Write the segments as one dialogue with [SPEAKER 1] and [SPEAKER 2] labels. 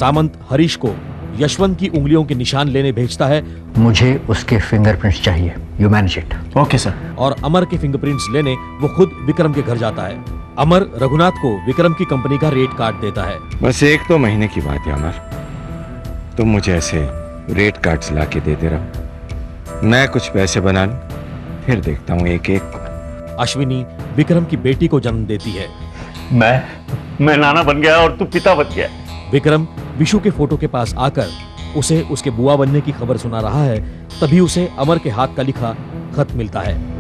[SPEAKER 1] सामंत हरीश को यशवंत की उंगलियों के निशान लेने भेजता है।
[SPEAKER 2] मुझे उसके फिंगरप्रिंट्स चाहिए। You manage it.
[SPEAKER 3] Okay sir.
[SPEAKER 1] और अमर के फिंगरप्रिंट्स लेने वो खुद विक्रम के घर जाता है। अमर रघुनाथ को विक्रम की कंपनी का रेट कार्ड देता है।
[SPEAKER 4] बस 1-2 महीने की बात है अमर, तुम मुझे ऐसे रेट कार्ड्स ला के देते रहो, मैं कुछ पैसे बना लूं, फिर देखता हूँ एक एक को।
[SPEAKER 1] अश्विनी विक्रम की बेटी को जन्म देती है।
[SPEAKER 3] मैं नाना बन गया और तू पिता बन गया।
[SPEAKER 1] विक्रम विशु के फोटो के पास आकर उसे उसके बुआ बनने की खबर सुना रहा है, तभी उसे अमर के हाथ का लिखा खत मिलता है।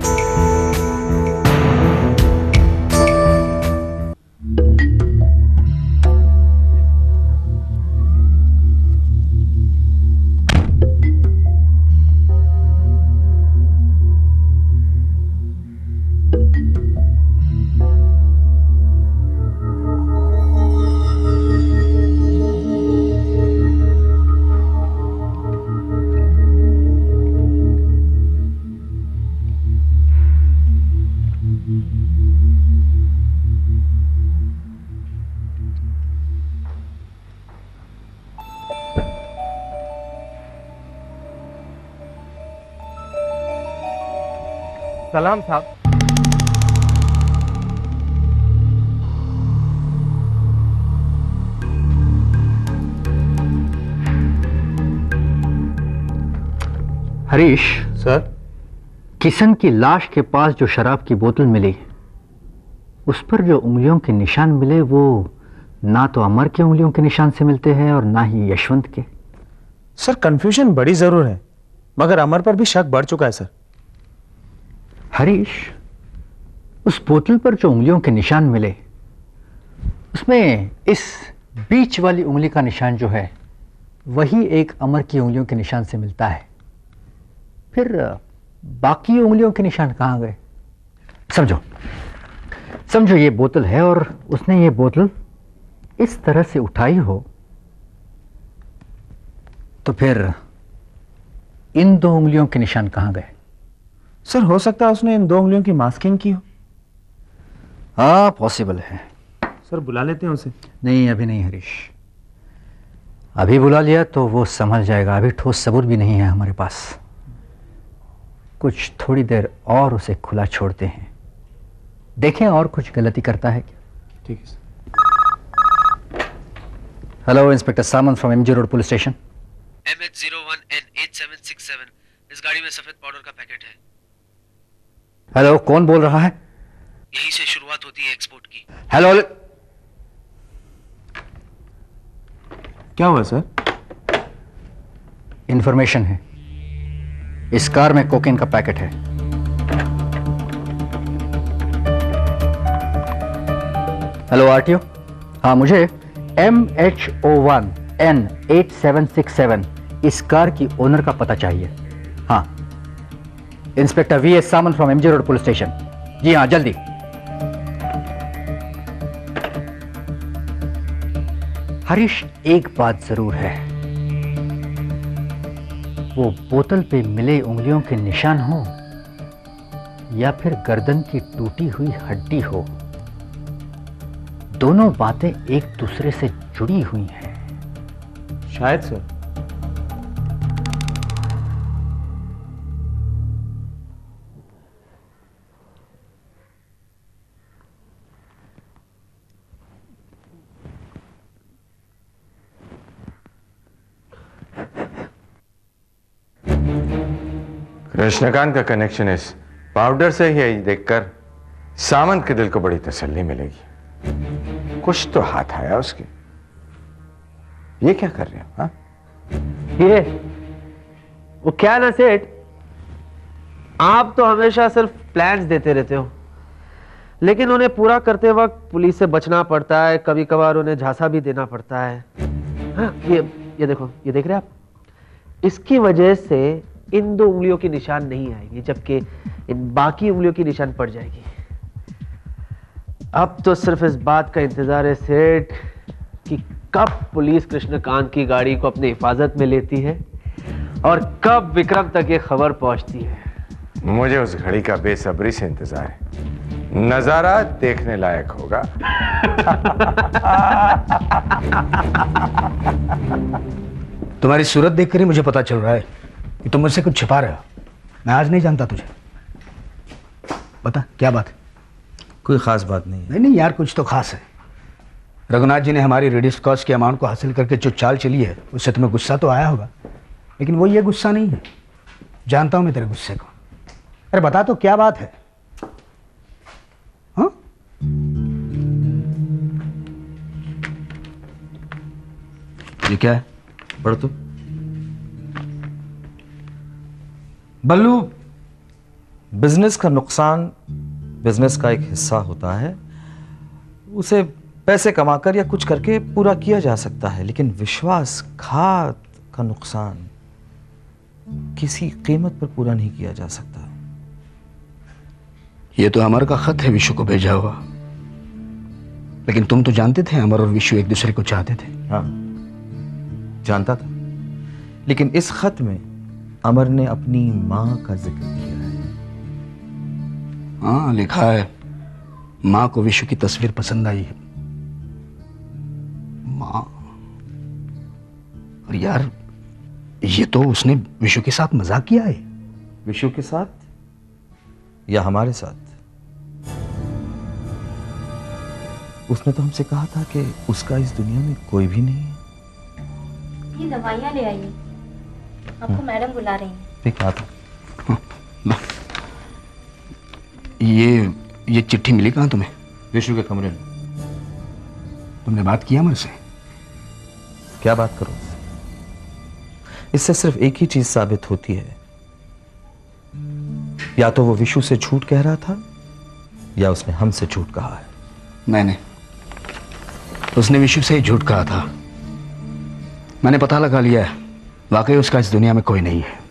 [SPEAKER 5] सलाम साहब।
[SPEAKER 2] हरीश
[SPEAKER 5] सर,
[SPEAKER 2] किशन की लाश के पास जो शराब की बोतल मिली, उस पर जो उंगलियों के निशान मिले वो ना तो अमर के उंगलियों के निशान से मिलते हैं और ना ही यशवंत के।
[SPEAKER 5] सर कंफ्यूजन बड़ी जरूर है, मगर अमर पर भी शक बढ़ चुका है सर।
[SPEAKER 2] हरीश, उस बोतल पर जो उंगलियों के निशान मिले उसमें इस बीच वाली उंगली का निशान जो है वही एक अमर की उंगलियों के निशान से मिलता है। फिर बाकी उंगलियों के निशान कहाँ गए? समझो ये बोतल है और उसने ये बोतल इस तरह से उठाई हो, तो फिर इन 2 उंगलियों के निशान कहाँ गए?
[SPEAKER 5] सर हो सकता है उसने इन 2 उंगलियों की मास्किंग की हो।
[SPEAKER 2] हाँ, पॉसिबल है।
[SPEAKER 5] सर बुला लेते हैं उसे।
[SPEAKER 2] नहीं, अभी नहीं हरीश, अभी बुला लिया तो वो संभल जाएगा। अभी ठोस सबूत भी नहीं है हमारे पास। कुछ थोड़ी देर और उसे खुला छोड़ते हैं, देखें और कुछ गलती करता है क्या।
[SPEAKER 5] ठीक है sir.
[SPEAKER 2] Hello, inspector Samant from MG road police station.
[SPEAKER 6] MH01N8767 इस गाड़ी में सफेद पाउडर का पैकेट है।
[SPEAKER 2] हेलो, कौन बोल रहा है?
[SPEAKER 6] यहीं से शुरुआत होती है एक्सपोर्ट की।
[SPEAKER 2] हेलो,
[SPEAKER 5] क्या हुआ सर?
[SPEAKER 2] इंफॉर्मेशन है, इस कार में कोकेन का पैकेट है। हेलो आरटीओ, हाँ मुझे MH01N8767 इस कार की ओनर का पता चाहिए। हाँ, inspector VS Samant from MG road police station. जी हाँ, जल्दी। हरीश, एक बात जरूर है, वो बोतल पे मिले उंगलियों के निशान हो या फिर गर्दन की टूटी हुई हड्डी हो, दोनों बातें एक दूसरे से जुड़ी हुई हैं।
[SPEAKER 5] शायद सर।
[SPEAKER 4] कृष्णकांत का कनेक्शन इस पाउडर से ही है, देखकर सामंत के दिल को बड़ी तसल्ली मिलेगी। कुछ तो हाथ आया उसके। ये क्या कर रहे हो? हाँ,
[SPEAKER 7] ये वो क्या ना सेठ, आप तो हमेशा सिर्फ प्लान्स देते रहते हो, लेकिन उन्हें पूरा करते वक्त पुलिस से बचना पड़ता है, कभी कभार उन्हें झांसा भी देना पड़ता है। हाँ, ये देखो, ये देख रहे हैं आप, इसकी वजह से इन 2 उंगलियों की निशान नहीं आएगी, जबकि इन बाकी उंगलियों की निशान पड़ जाएगी। अब तो सिर्फ इस बात का इंतजार है सेठ कि कब पुलिस कृष्णकांत की गाड़ी को अपनी हिफाजत में लेती है और कब विक्रम तक ये खबर पहुंचती है।
[SPEAKER 4] मुझे उस घड़ी का बेसब्री से इंतजार है। नजारा देखने लायक होगा।
[SPEAKER 8] तुम्हारी सूरत देखकर ही मुझे पता चल रहा है कि तुम मुझसे कुछ छिपा रहे हो। मैं आज नहीं जानता तुझे। बता क्या बात है?
[SPEAKER 5] कोई खास बात नहीं है।
[SPEAKER 8] नहीं नहीं यार, कुछ तो खास है। रघुनाथ जी ने हमारी रिड्यूस्ड कॉस्ट के अमाउंट को हासिल करके जो चाल चली है उससे तुम्हें गुस्सा तो आया होगा, लेकिन वो ये गुस्सा नहीं है। जानता हूं मैं तेरे गुस्से को। अरे बता तो क्या बात है? हाँ? ये क्या है?
[SPEAKER 5] पढ़ तो।
[SPEAKER 8] बल्लू,
[SPEAKER 5] बिजनेस का नुकसान बिजनेस का एक हिस्सा होता है। उसे पैसे कमाकर या कुछ करके पूरा किया जा सकता है, लेकिन विश्वासघात का नुकसान किसी कीमत पर पूरा नहीं किया जा सकता।
[SPEAKER 8] ये तो अमर का खत है विशु को भेजा हुआ, लेकिन तुम तो जानते थे अमर और विशु एक दूसरे को चाहते थे।
[SPEAKER 5] हाँ, जानता था, लेकिन इस खत में अमर ने अपनी मां का जिक्र किया है।
[SPEAKER 8] हाँ, लिखा है मां को विशु की तस्वीर पसंद आई है। मां, और यार ये तो उसने विशु के साथ मजाक किया है।
[SPEAKER 5] विशु के साथ या हमारे साथ? उसने तो हमसे कहा था कि उसका इस दुनिया में कोई भी नहीं है।
[SPEAKER 9] ये दवाइयाँ ले आइए, आपको मैडम बुला रही हैं।
[SPEAKER 5] ठीक है, आता।
[SPEAKER 8] ये चिट्ठी मिली कहाँ तुम्हें?
[SPEAKER 5] विशु के कमरे में।
[SPEAKER 8] तुमने बात किया मुझसे?
[SPEAKER 5] क्या बात करूं? इससे सिर्फ एक ही चीज साबित होती है, या तो वो विशु से झूठ कह रहा था या उसने हमसे झूठ कहा है।
[SPEAKER 8] मैंने, उसने विशु से ही झूठ कहा था। मैंने पता लगा लिया है, वाकई उसका इस दुनिया में कोई नहीं है।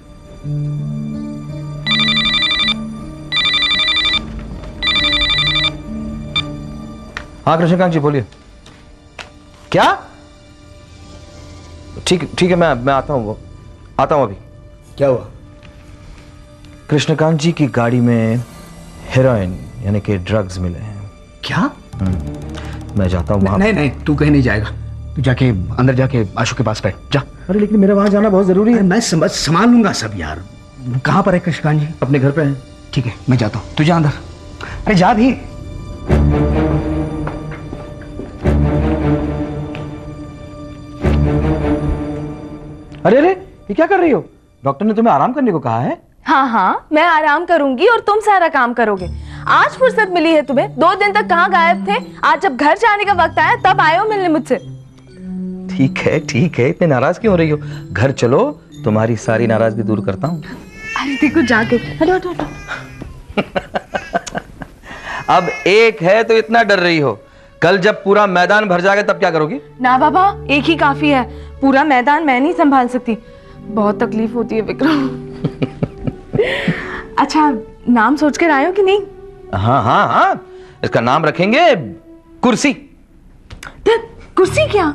[SPEAKER 5] हाँ कृष्णकांत जी बोलिए। क्या? ठीक है, मैं आता हूँ अभी।
[SPEAKER 8] क्या हुआ?
[SPEAKER 5] कृष्णकांत जी की गाड़ी में हेरोइन यानी कि ड्रग्स मिले हैं।
[SPEAKER 8] क्या?
[SPEAKER 5] मैं जाता हूँ वहां।
[SPEAKER 8] नहीं, तू कहीं नहीं जाएगा। तू जाके अंदर जाके आशु के पास बैठ जा।
[SPEAKER 5] अरे लेकिन मेरा वहां जाना बहुत जरूरी है।
[SPEAKER 8] मैं संभाल लूंगा सब यार। कहाँ पर है कृष्णकांत जी?
[SPEAKER 5] अपने घर पे हैं।
[SPEAKER 8] ठीक है, मैं जाता हूँ, तू जा अंदर। अरे जा भी।
[SPEAKER 5] अरे ये क्या कर रही हो? डॉक्टर ने तुम्हें आराम करने को कहा है।
[SPEAKER 9] हाँ, मैं आराम करूंगी और तुम सारा काम करोगे। आज फुर्सत मिली है तुम्हें, 2 दिन तक कहाँ गायब थे? आज जब घर जाने का वक्त आया तब आए हो मिलने मुझसे।
[SPEAKER 5] ठीक है, इतने नाराज क्यों हो रही हो? घर चलो, तुम्हारी सारी नाराजगी दूर करता हूँ।
[SPEAKER 9] अरे देखो जाके, हटो।
[SPEAKER 5] अब एक है तो इतना डर रही हो, कल जब पूरा मैदान भर जाएगा तब क्या करोगी?
[SPEAKER 9] ना बाबा, एक ही काफी है। पूरा मैदान मैं नहीं संभाल सकती, बहुत तकलीफ होती है विक्रम। अच्छा, नाम सोच कर आए हो कि नहीं?
[SPEAKER 5] हाँ, इसका नाम रखेंगे कुर्सी।
[SPEAKER 9] कुर्सी क्या?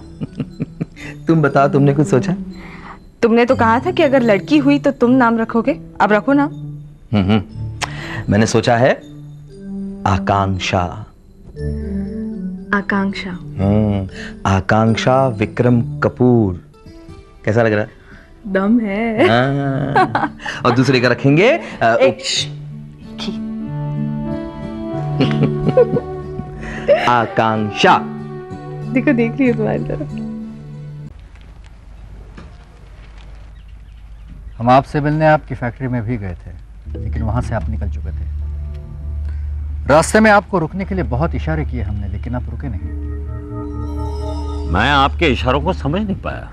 [SPEAKER 5] तुम बताओ, तुमने कुछ सोचा?
[SPEAKER 9] तुमने तो कहा था कि अगर लड़की हुई तो तुम नाम रखोगे, अब रखो नाम।
[SPEAKER 5] मैंने सोचा है आकांक्षा।
[SPEAKER 9] आकांक्षा?
[SPEAKER 5] आकांक्षा विक्रम कपूर। कैसा लग रहा है?
[SPEAKER 9] दम है।
[SPEAKER 5] और दूसरे का रखेंगे आकांक्षा।
[SPEAKER 9] देखो, देख रही हो तुम्हारी तरफ।
[SPEAKER 2] हम आपसे मिलने आपकी फैक्ट्री में भी गए थे, लेकिन वहां से आप निकल चुके थे। रास्ते में आपको रुकने के लिए बहुत इशारे किए हमने, लेकिन आप रुके नहीं।
[SPEAKER 3] मैं आपके इशारों को समझ नहीं पाया।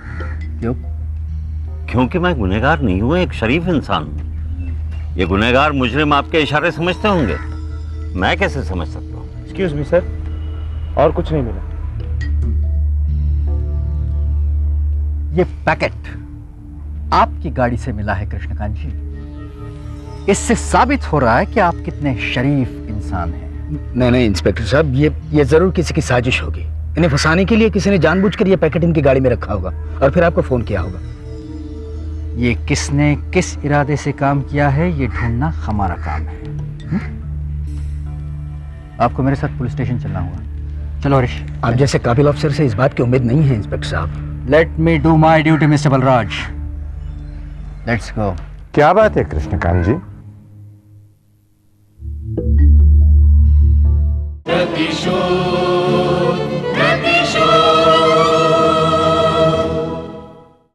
[SPEAKER 2] क्यों?
[SPEAKER 3] क्योंकि मैं गुनहगार नहीं हूं, एक शरीफ इंसान हूं। ये गुनहगार मुजरिम आपके इशारे समझते होंगे, मैं कैसे समझ सकता हूं?
[SPEAKER 5] एक्सक्यूज मी सर, और कुछ नहीं मिला।
[SPEAKER 2] ये पैकेट आपकी गाड़ी से मिला है कृष्णकांत जी। इससे साबित हो रहा है कि आप कितने शरीफ इंसान हैं।
[SPEAKER 8] नहीं इंस्पेक्टर साहब, ये जरूर किसी की साजिश होगी। इन्हें फंसाने के लिए किसी ने जानबूझकर ये पैकेट इनकी गाड़ी में रखा होगा और फिर आपको फोन किया होगा।
[SPEAKER 2] ये किसने किस इरादे से काम किया है, ये ढूंढना हमारा काम है। आपको मेरे साथ पुलिस स्टेशन चलना होगा। चलो हरीश।
[SPEAKER 8] आप जैसे काबिल अफसर से इस बात की उम्मीद नहीं है इंस्पेक्टर साहब।
[SPEAKER 2] Let me do my duty mister Balraj. Let's go.
[SPEAKER 4] क्या बात है कृष्णकांत जी?
[SPEAKER 10] किशोर